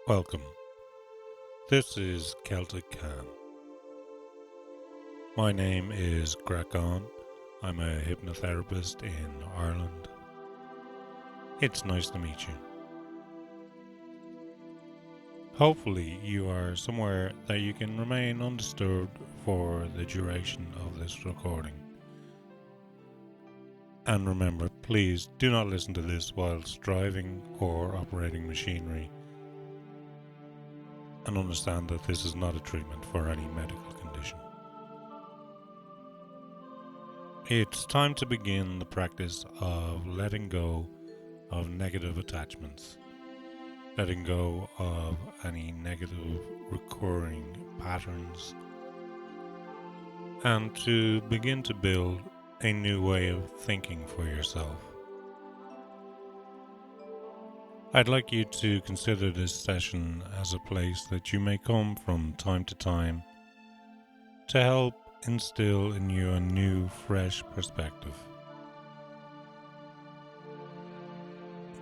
Welcome. This is Celtic Can. My name is Grakon. I'm a hypnotherapist in Ireland. It's nice to meet you. Hopefully, you are somewhere that you can remain undisturbed for the duration of this recording. And remember, please do not listen to this whilst driving or operating machinery. And understand that this is not a treatment for any medical condition. It's time to begin the practice of letting go of negative attachments, letting go of any negative recurring patterns, and to begin to build a new way of thinking for yourself. I'd like you to consider this session as a place that you may come from time to time to help instill in you a new, fresh perspective,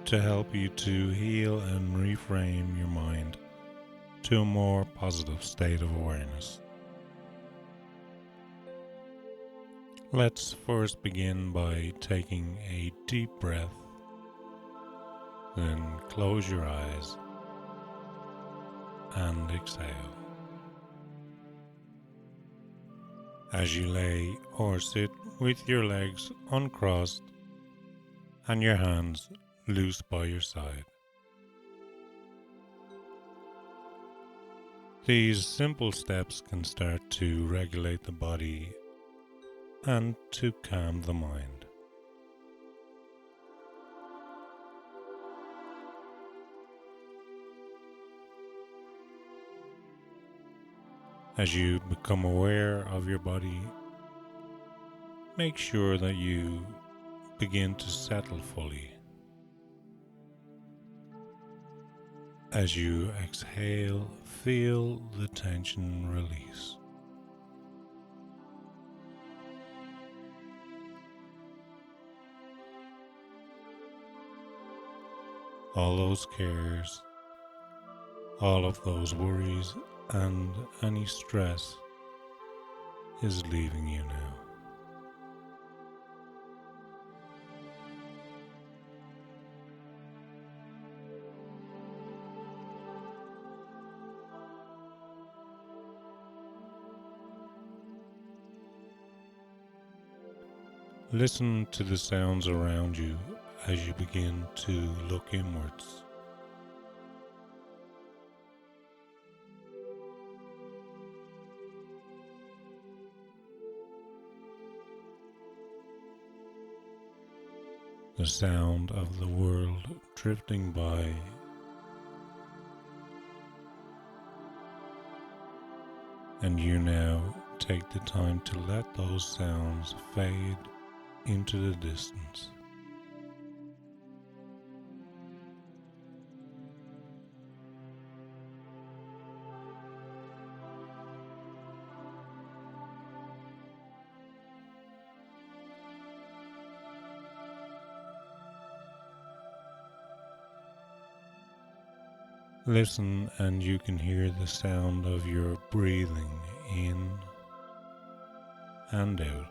to help you to heal and reframe your mind to a more positive state of awareness. Let's first begin by taking a deep breath, then close your eyes and exhale. As you lay or sit with your legs uncrossed and your hands loose by your side. These simple steps can start to regulate the body and to calm the mind. As you become aware of your body, make sure that you begin to settle fully. As you exhale, feel the tension release. All those cares, all of those worries, and any stress is leaving you now. Listen to the sounds around you as you begin to look inwards. The sound of the world drifting by, and you now take the time to let those sounds fade into the distance. Listen, and you can hear the sound of your breathing in and out.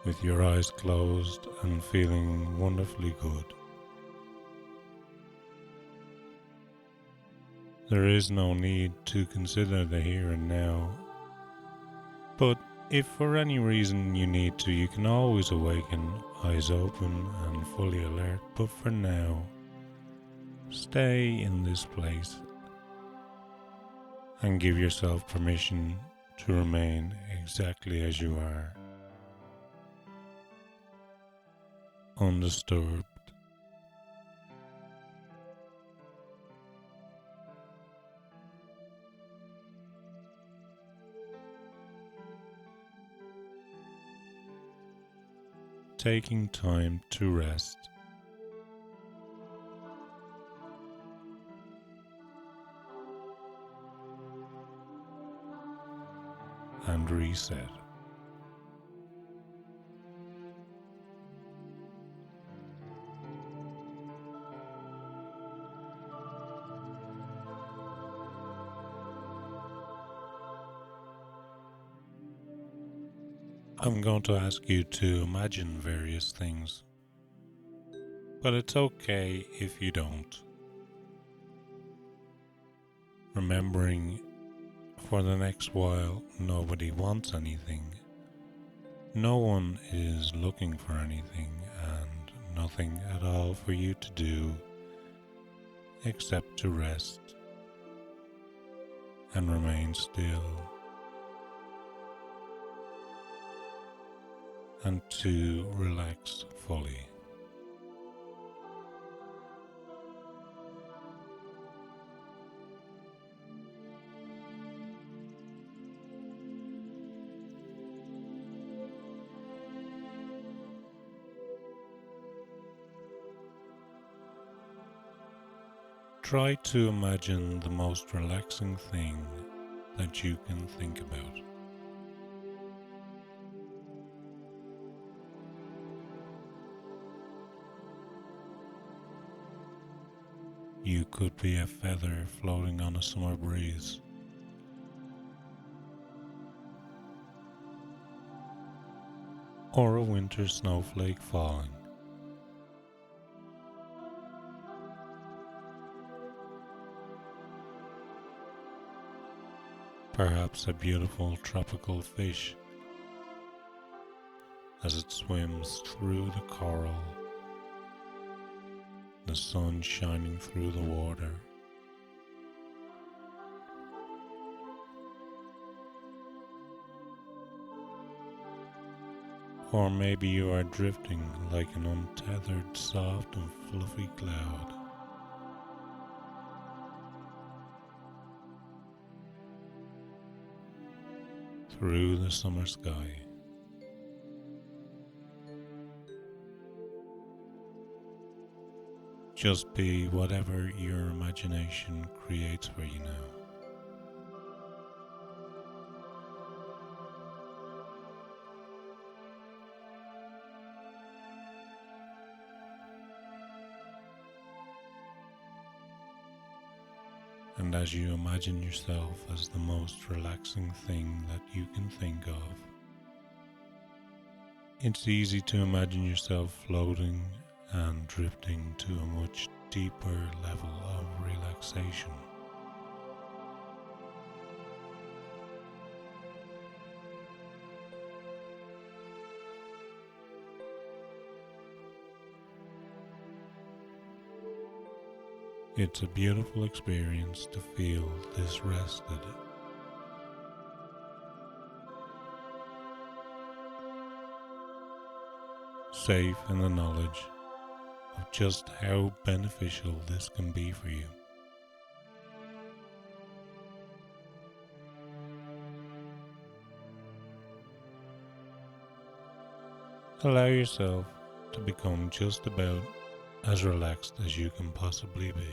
With your eyes closed and feeling wonderfully good. There is no need to consider the here and now, but if for any reason you need to, you can always awaken, eyes open and fully alert, but for now, stay in this place and give yourself permission to remain exactly as you are, undisturbed. Taking time to rest and reset. I'm going to ask you to imagine various things, but it's okay if you don't. Remembering for the next while, nobody wants anything. No one is looking for anything, and nothing at all for you to do except to rest and remain still and to relax fully. Try to imagine the most relaxing thing that you can think about. You could be a feather floating on a summer breeze, or a winter snowflake falling. Perhaps a beautiful tropical fish as it swims through the coral, the sun shining through the water. Or maybe you are drifting like an untethered, soft and fluffy cloud. Through the summer sky. Just be whatever your imagination creates for you now. And as you imagine yourself as the most relaxing thing that you can think of, it's easy to imagine yourself floating and drifting to a much deeper level of relaxation. It's a beautiful experience to feel this rested. Safe in the knowledge of just how beneficial this can be for you. Allow yourself to become just about as relaxed as you can possibly be.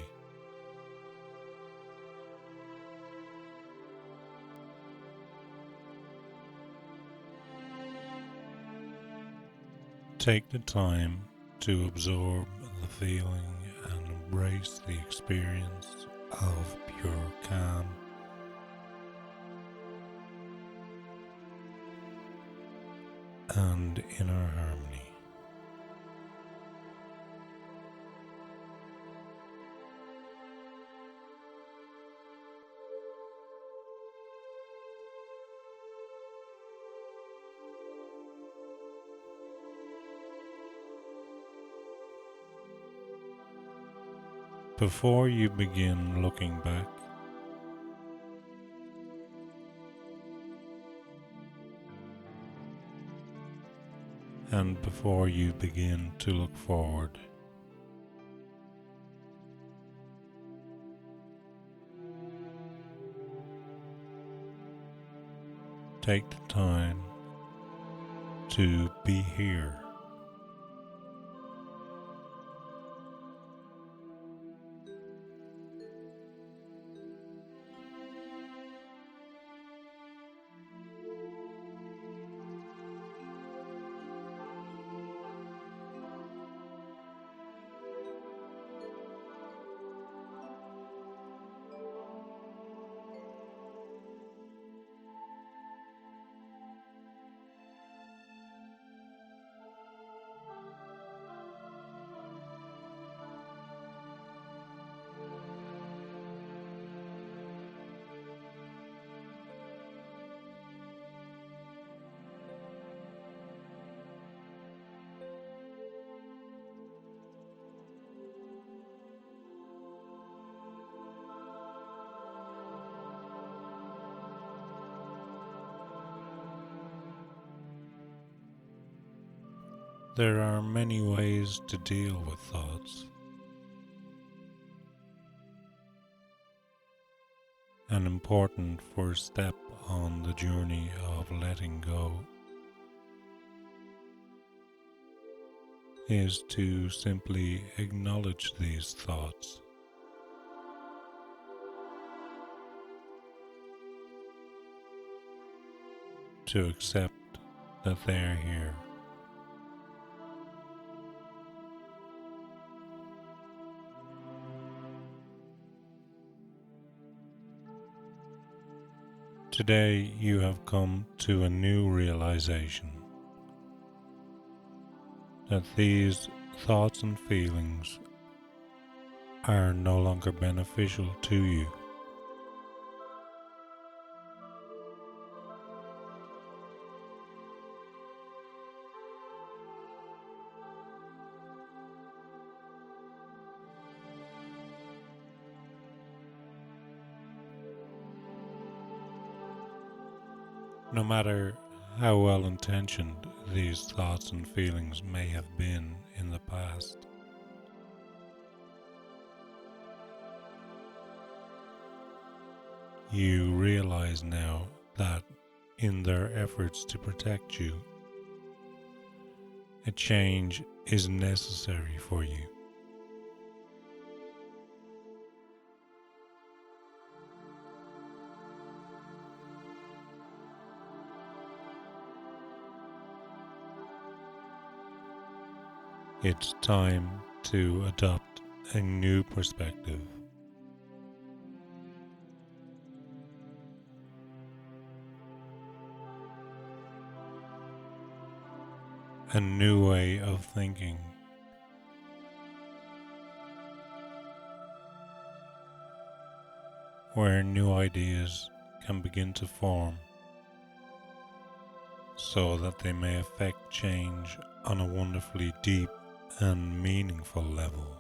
Take the time to absorb the feeling and embrace the experience of pure calm. And inner harmony. Before you begin looking back, and before you begin to look forward, take the time to be here. There are many ways to deal with thoughts. An important first step on the journey of letting go is to simply acknowledge these thoughts. To accept that they're here. Today you have come to a new realization that these thoughts and feelings are no longer beneficial to you. No matter how well intentioned these thoughts and feelings may have been in the past, you realize now that in their efforts to protect you, a change is necessary for you. It's time to adopt a new perspective. A new way of thinking. Where new ideas can begin to form so that they may affect change on a wonderfully deep and meaningful level.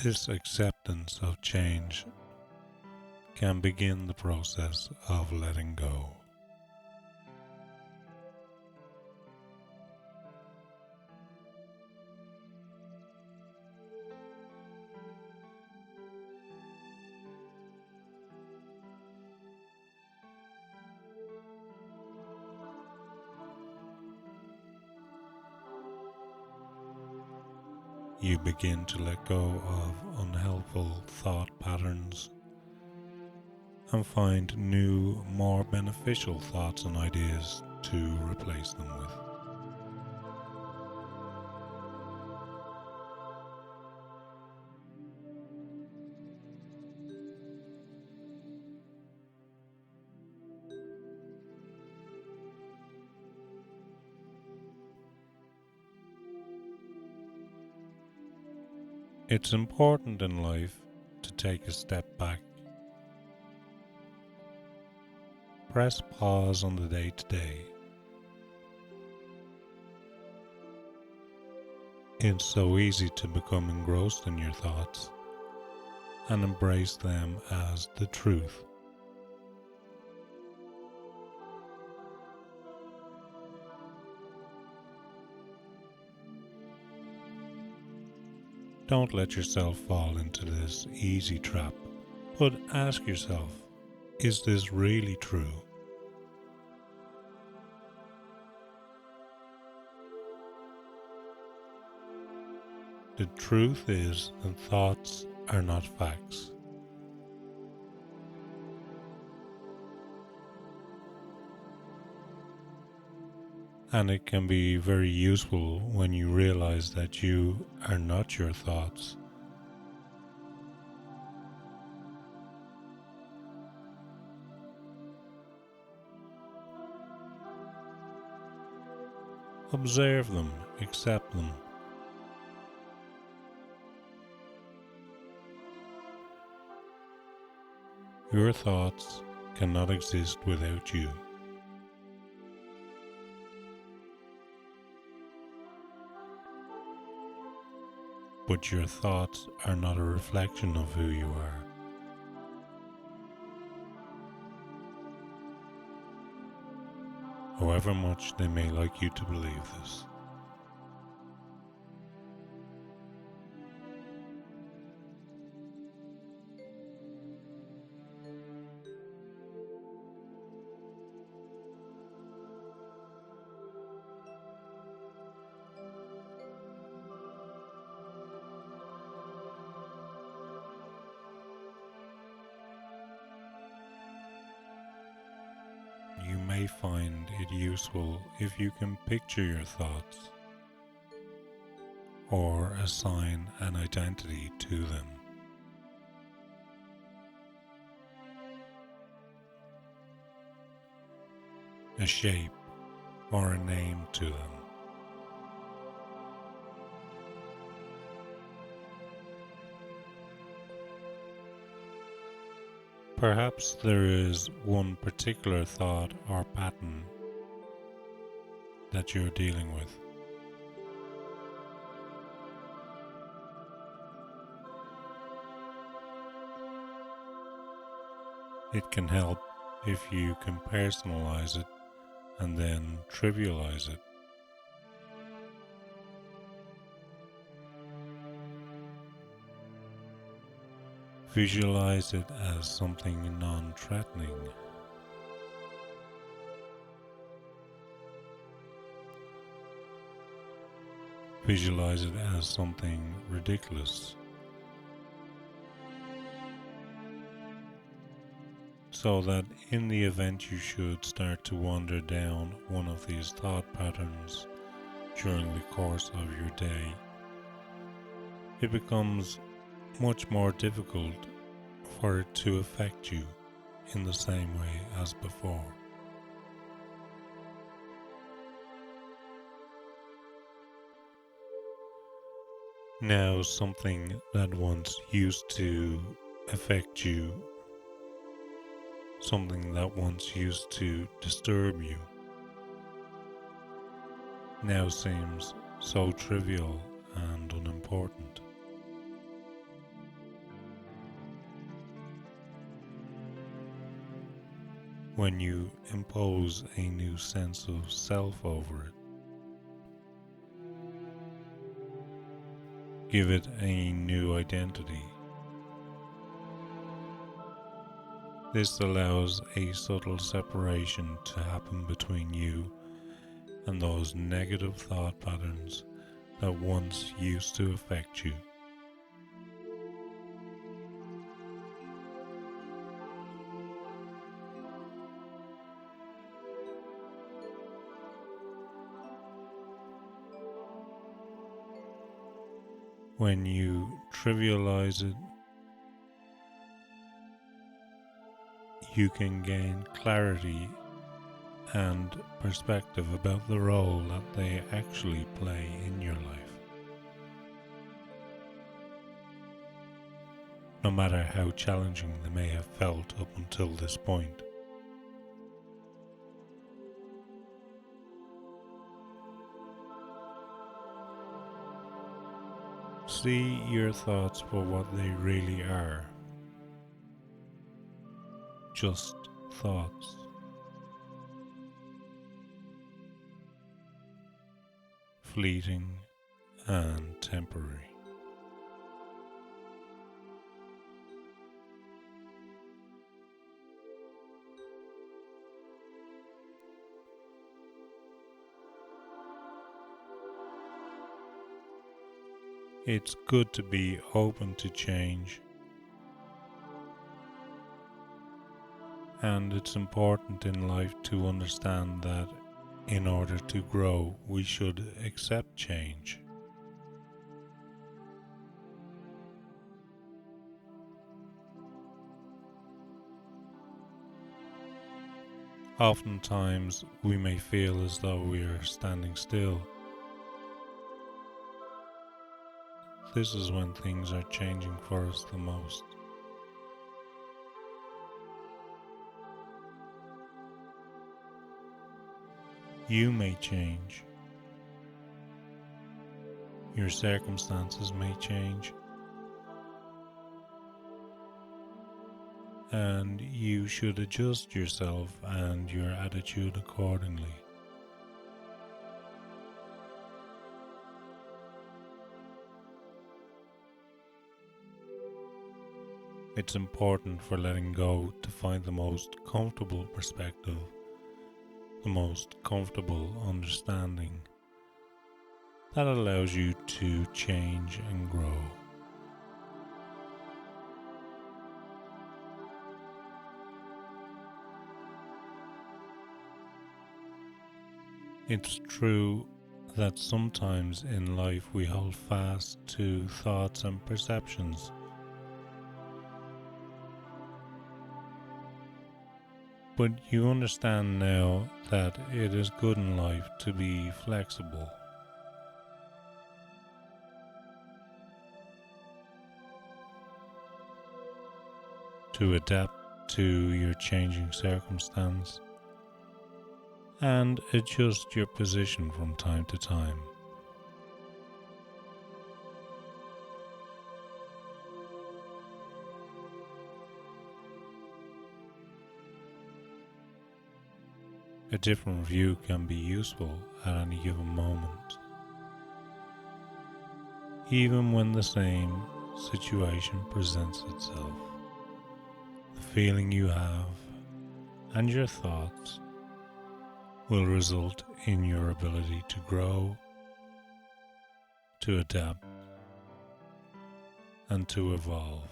This acceptance of change can begin the process of letting go. You begin to let go of unhelpful thought patterns and find new, more beneficial thoughts and ideas to replace them with. It's important in life to take a step back. Press pause on the day-to-day. It's so easy to become engrossed in your thoughts and embrace them as the truth. Don't let yourself fall into this easy trap, but ask yourself, is this really true? The truth is that thoughts are not facts. And it can be very useful when you realize that you are not your thoughts. Observe them, accept them. Your thoughts cannot exist without you. But your thoughts are not a reflection of who you are. However much they may like you to believe this. You may find it useful if you can picture your thoughts or assign an identity to them. A shape or a name to them. Perhaps there is one particular thought or pattern that you're dealing with. It can help if you can personalize it and then trivialize it. Visualize it as something non-threatening. Visualize it as something ridiculous. So that in the event you should start to wander down one of these thought patterns during the course of your day, it becomes much more difficult for it to affect you in the same way as before. Now, something that once used to affect you, something that once used to disturb you, now seems so trivial and unimportant. When you impose a new sense of self over it, give it a new identity. This allows a subtle separation to happen between you and those negative thought patterns that once used to affect you. When you trivialize it, you can gain clarity and perspective about the role that they actually play in your life. No matter how challenging they may have felt up until this point. See your thoughts for what they really are. Just thoughts. Fleeting and temporary. It's good to be open to change, and it's important in life to understand that in order to grow, we should accept change. Oftentimes, we may feel as though we are standing still. This is when things are changing for us the most. You may change. Your circumstances may change. And you should adjust yourself and your attitude accordingly. It's important for letting go to find the most comfortable perspective, the most comfortable understanding that allows you to change and grow. It's true that sometimes in life we hold fast to thoughts and perceptions. But you understand now that it is good in life to be flexible. To adapt to your changing circumstance and adjust your position from time to time. A different view can be useful at any given moment, even when the same situation presents itself. The feeling you have and your thoughts will result in your ability to grow, to adapt, and to evolve.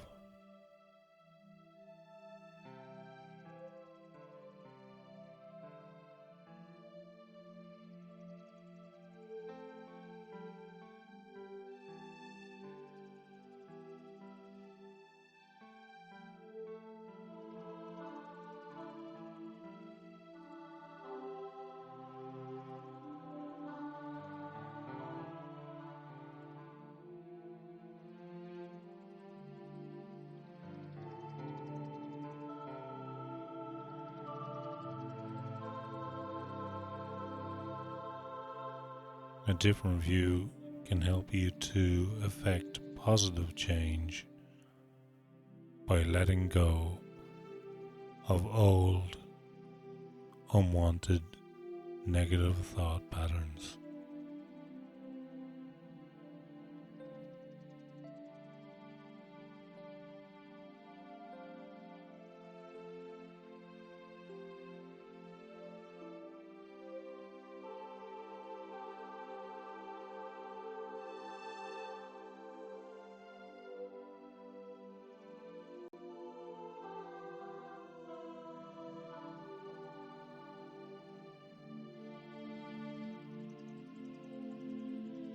A different view can help you to effect positive change by letting go of old, unwanted, negative thought patterns.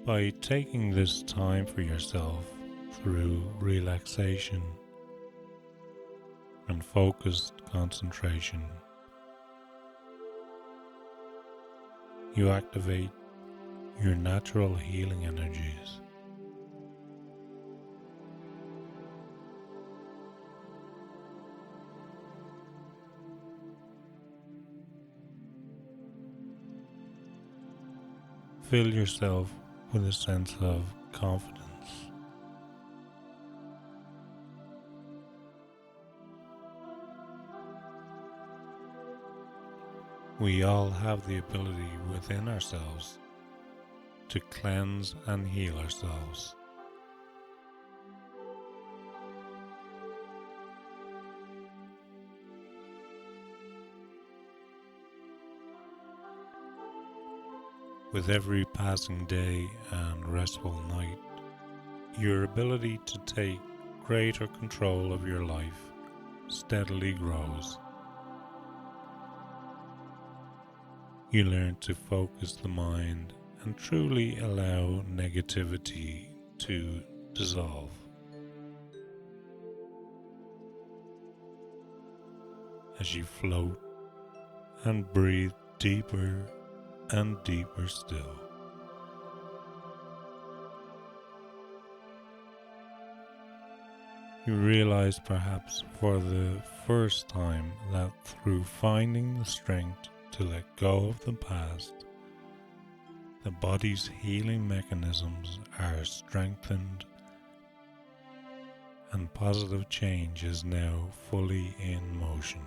By taking this time for yourself through relaxation and focused concentration, you activate your natural healing energies. Fill yourself with a sense of confidence. We all have the ability within ourselves to cleanse and heal ourselves. With every passing day and restful night, your ability to take greater control of your life steadily grows. You learn to focus the mind and truly allow negativity to dissolve. As you float and breathe deeper and deeper still. You realize perhaps for the first time that through finding the strength to let go of the past, the body's healing mechanisms are strengthened and positive change is now fully in motion.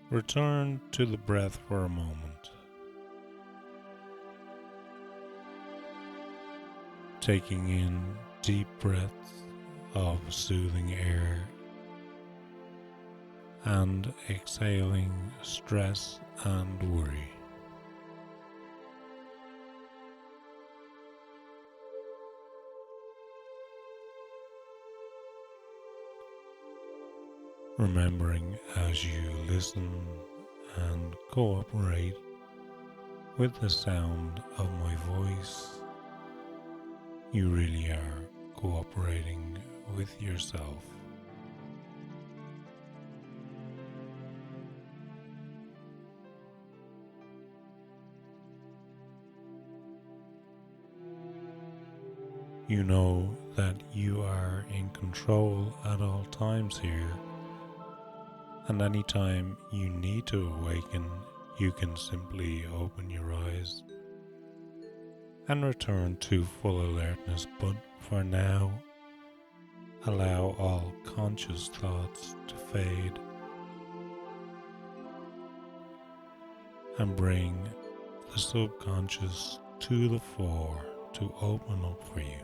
Return to the breath for a moment, taking in deep breaths of soothing air and exhaling stress and worry. Remembering as you listen and cooperate with the sound of my voice, you really are cooperating with yourself. You know that you are in control at all times here, and anytime you need to awaken, you can simply open your eyes and return to full alertness, but for now, allow all conscious thoughts to fade and bring the subconscious to the fore to open up for you.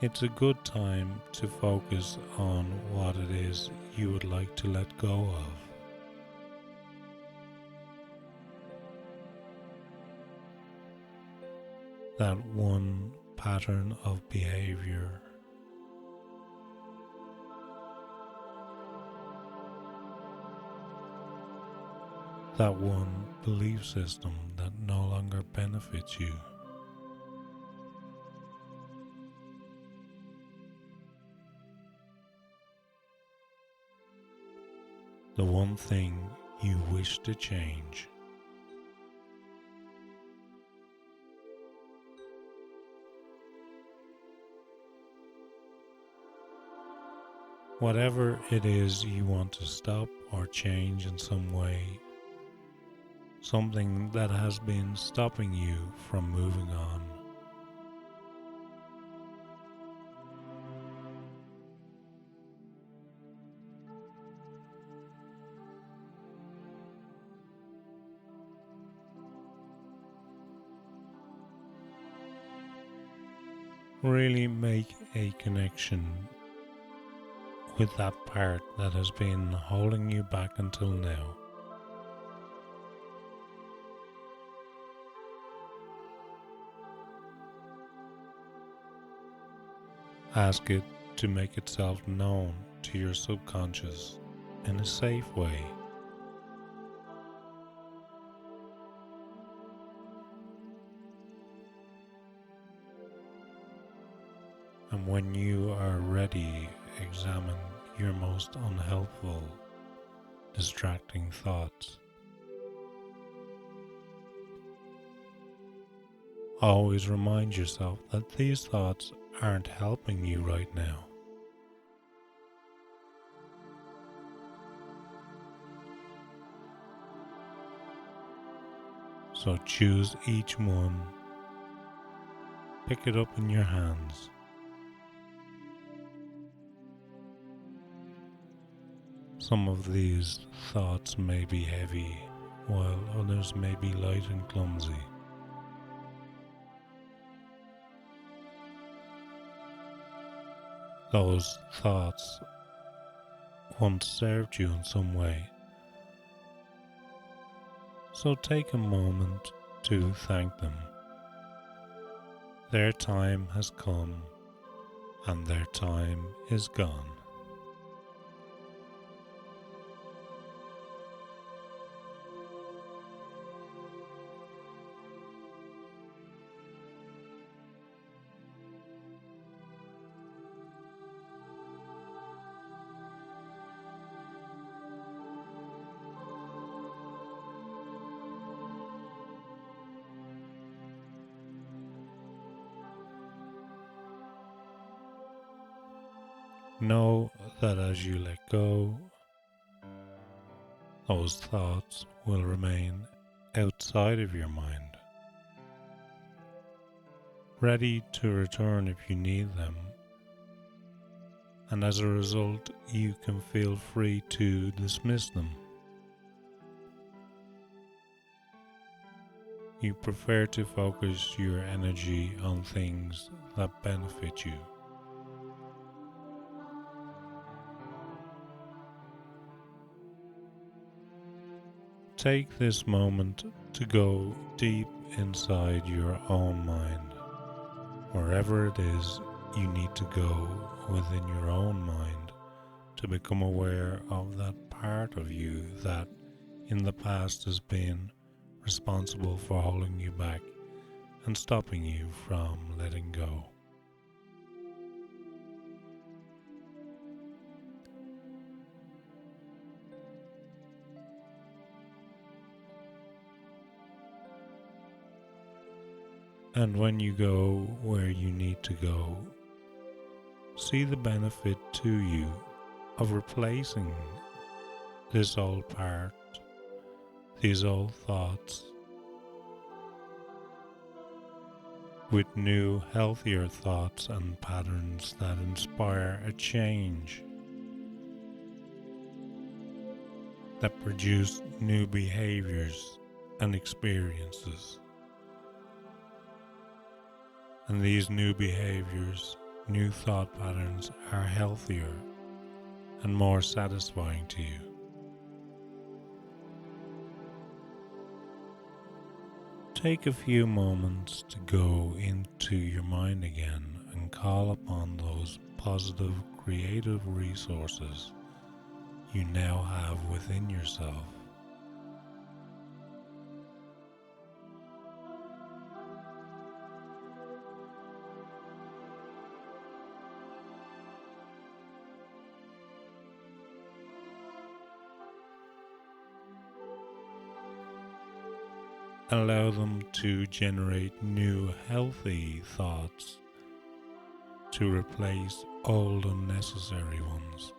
It's a good time to focus on what it is you would like to let go of. That one pattern of behavior, that one belief system that no longer benefits you. The one thing you wish to change. Whatever it is you want to stop or change in some way, something that has been stopping you from moving on. Really make a connection with that part that has been holding you back until now. Ask it to make itself known to your subconscious in a safe way. And when you are ready, examine your most unhelpful, distracting thoughts. Always remind yourself that these thoughts aren't helping you right now. So choose each one, pick it up in your hands. Some of these thoughts may be heavy, while others may be light and clumsy. Those thoughts once served you in some way, so take a moment to thank them. Their time has come, and their time is gone. Know that as you let go, those thoughts will remain outside of your mind, ready to return if you need them, and as a result, you can feel free to dismiss them. You prefer to focus your energy on things that benefit you. Take this moment to go deep inside your own mind, wherever it is you need to go within your own mind to become aware of that part of you that in the past has been responsible for holding you back and stopping you from letting go. And when you go where you need to go, see the benefit to you of replacing this old part, these old thoughts, with new, healthier thoughts and patterns that inspire a change, that produce new behaviors and experiences. And these new behaviors, new thought patterns are healthier and more satisfying to you. Take a few moments to go into your mind again and call upon those positive, creative resources you now have within yourself. Allow them to generate new, healthy thoughts to replace old, unnecessary ones.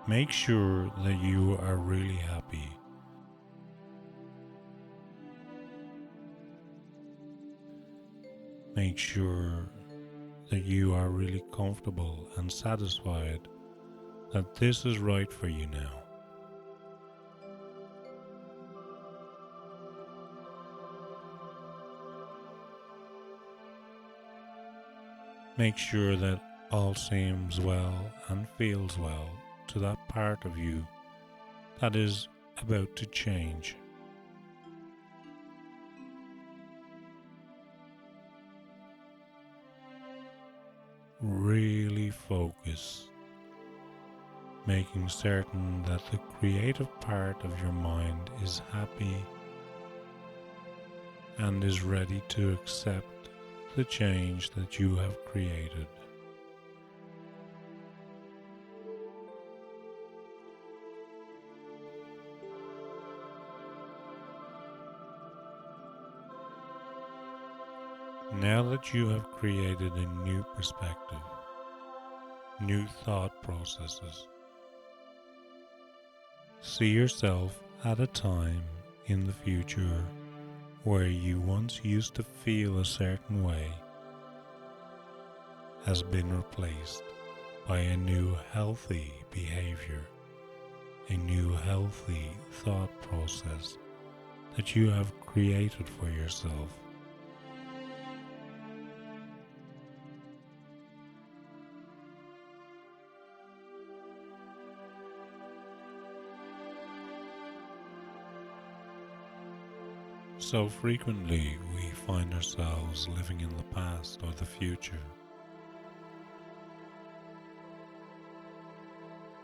Make sure that you are really happy. Make sure that you are really comfortable and satisfied that this is right for you now. Make sure that all seems well and feels well to that part of you that is about to change. Really focus, making certain that the creative part of your mind is happy and is ready to accept the change that you have created. Now that you have created a new perspective, new thought processes. See yourself at a time in the future where you once used to feel a certain way has been replaced by a new healthy behavior, a new healthy thought process that you have created for yourself. So frequently we find ourselves living in the past or the future,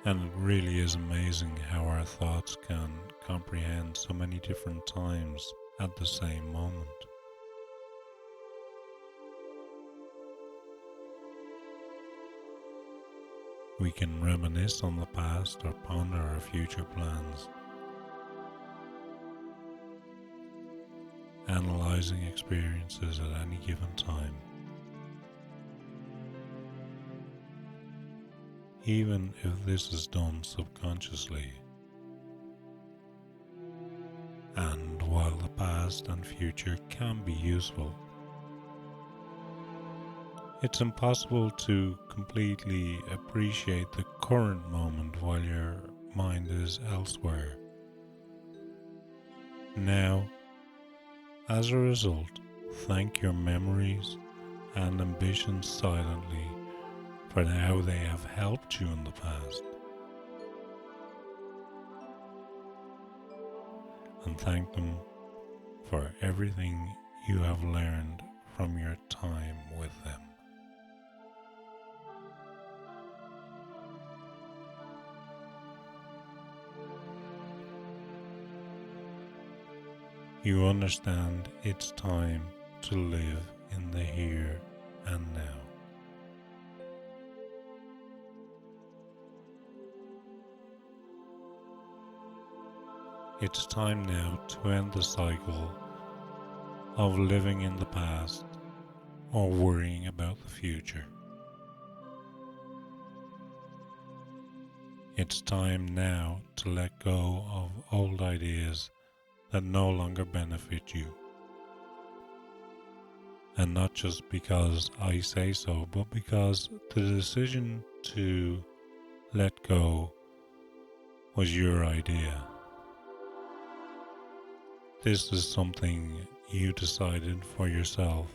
and it really is amazing how our thoughts can comprehend so many different times at the same moment. We can reminisce on the past or ponder our future plans, analyzing experiences at any given time. Even if this is done subconsciously. And while the past and future can be useful, it's impossible to completely appreciate the current moment while your mind is elsewhere. Now, as a result, thank your memories and ambitions silently for how they have helped you in the past. And thank them for everything you have learned from your time with them. You understand it's time to live in the here and now. It's time now to end the cycle of living in the past or worrying about the future. It's time now to let go of old ideas that no longer benefit you. And not just because I say so, but because the decision to let go was your idea. This is something you decided for yourself,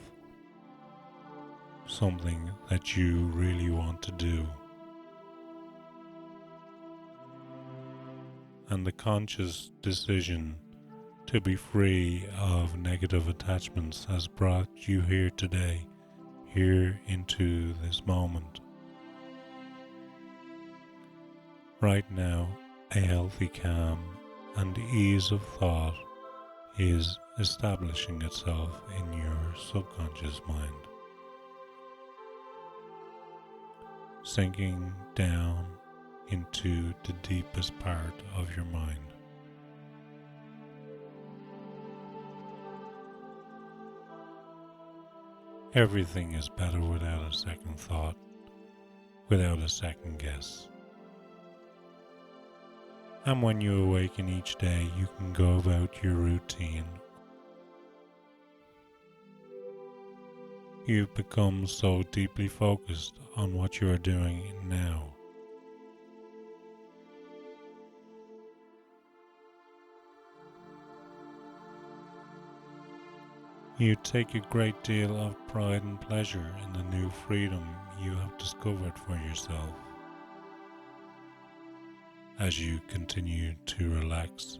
something that you really want to do. And the conscious decision to be free of negative attachments has brought you here today, here into this moment. Right now, a healthy calm and ease of thought is establishing itself in your subconscious mind, sinking down into the deepest part of your mind. Everything is better without a second thought, without a second guess. And when you awaken each day, you can go about your routine. You've become so deeply focused on what you are doing now. You take a great deal of pride and pleasure in the new freedom you have discovered for yourself. As you continue to relax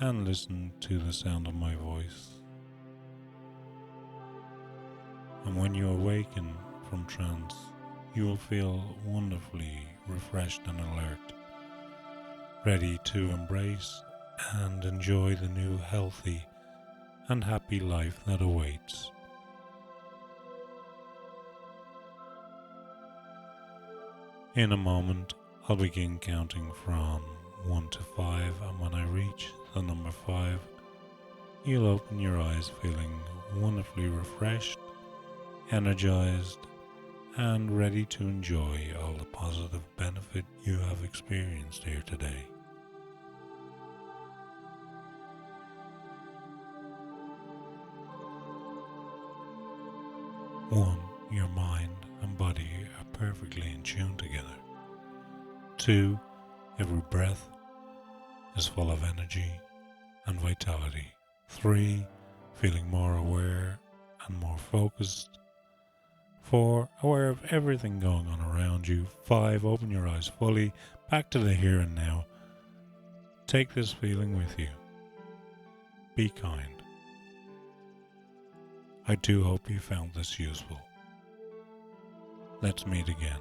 and listen to the sound of my voice. And when you awaken from trance, you will feel wonderfully refreshed and alert, ready to embrace and enjoy the new healthy and happy life that awaits. In a moment, I'll begin counting from 1 to 5, and when I reach the number 5, you'll open your eyes feeling wonderfully refreshed, energized, and ready to enjoy all the positive benefit you have experienced here today. One, your mind and body are perfectly in tune together. Two, every breath is full of energy and vitality. Three, feeling more aware and more focused. Four, aware of everything going on around you. Five, open your eyes fully, back to the here and now. Take this feeling with you. Be kind. I do hope you found this useful. Let's meet again.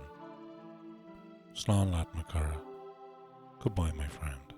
Slán leat na cara. Goodbye, my friend.